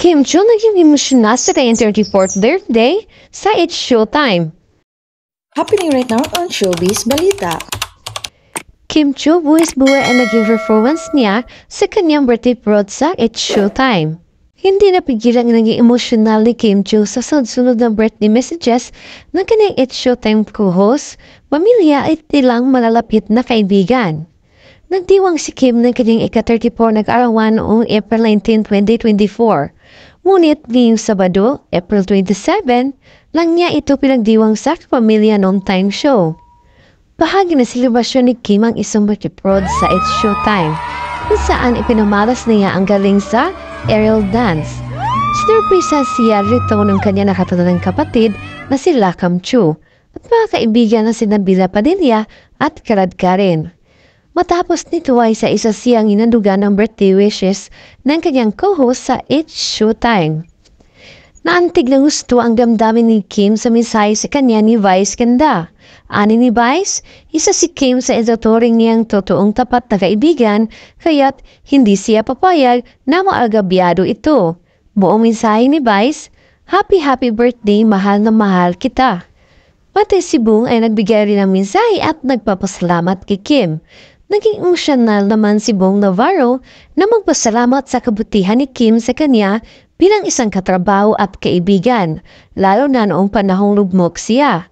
Kim Chiu naging emosyonal sa kanyang 34th birthday sa It's Showtime. Happening right now on Showbiz Balita. Kim Chiu buwis-buwi ang naging performance niya sa kanyang birthday parade sa It's Showtime. Hindi napigilan ang naging emosyonal ni Kim Chiu sa sunod-sunod ng birthday messages ng kanyang It's Showtime co-host, pamilya at ilang malalapit na kaibigan. Nagdiwang si Kim ng kanyang ika-34 nag-arawan noong April 19, 2024. Ngunit ngayong Sabado, April 27, lang niya ito pinagdiwang sa pamilya noong time show. Bahagi na selebrasyon ni Kim ang isang birthday parade sa It's Showtime, kung saan ipinamalas niya ang galing sa aerial dance. Sinurprisa siya rito ng kanya nakatanang kapatid na si Lakam Chu at mga kaibigan na sina Bila Padilla at Karad Karen. Matapos nito ay isa siyang inandugan ng birthday wishes ng kanyang co-host sa It's Showtime. Naantig na gusto ang damdamin ni Kim sa mensahe sa kanya ni Vice Ganda. Ani ni Vice, isa si Kim sa editoring niyang totoong tapat na kaibigan, kaya't hindi siya papayag na maagabyado ito. Buong mensahe ni Vice, Happy birthday, mahal na mahal kita. Pati si Bong ay nagbigay rin ng mensahe at nagpapasalamat kay Kim. Naging emosyonal naman si Bong Navarro na magpasalamat sa kabutihan ni Kim sa kanya bilang isang katrabaho at kaibigan, lalo na noong panahong lugmok siya.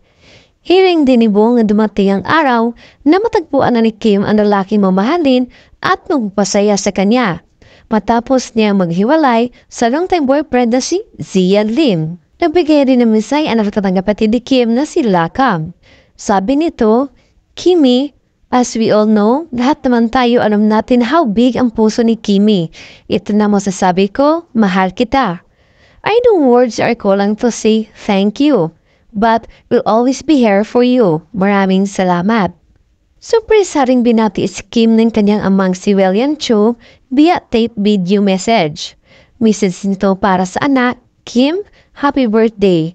Hiring din ni Bong na dumating ang araw na matagpuan na ni Kim ang lalaking mamahalin at magpasaya sa kanya. Matapos niya maghiwalay sa long-time boyfriend na si Zian Lim. Nagbigay rin ng mensahe ang nakatanggap kapatid ni Kim na si Lakam. Sabi nito, Kimi, as we all know, lahat naman tayo alam natin how big ang puso ni Kimi. Ito na masasabi ko, mahal kita. I know words are kulang to say thank you, but we'll always be here for you. Maraming salamat. Surprise ring binati si Kim ng kanyang amang si William Cho via tape video message. Message nito para sa anak, Kim, happy birthday.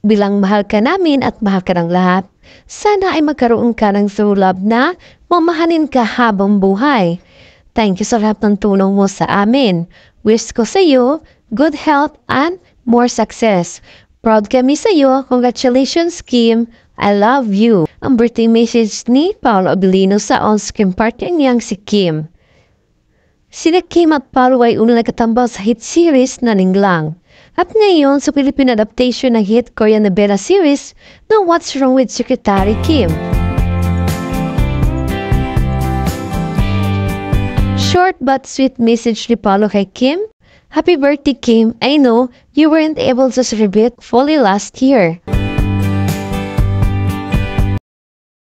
Bilang mahal ka namin at mahal ka ng lahat, sana ay magkaroon ka ng true love na mamahalin ka habang buhay. Thank you sa lahat ng tulong mo sa amin. Wish ko sa iyo good health and more success. Proud kami sa iyo. Congratulations, Kim. I love you. Ang birthday message ni Paolo Abilino sa on-screen partner niyang si Kim. Sina Kim at Paolo ay unang nagkatambal sa hit series na Ninglang. At ngayon sa Philippine adaptation ng hit Korean novela series na What's Wrong with Secretary Kim. Short but sweet message ni Paolo kay Kim. Happy birthday, Kim. I know you weren't able to celebrate fully last year.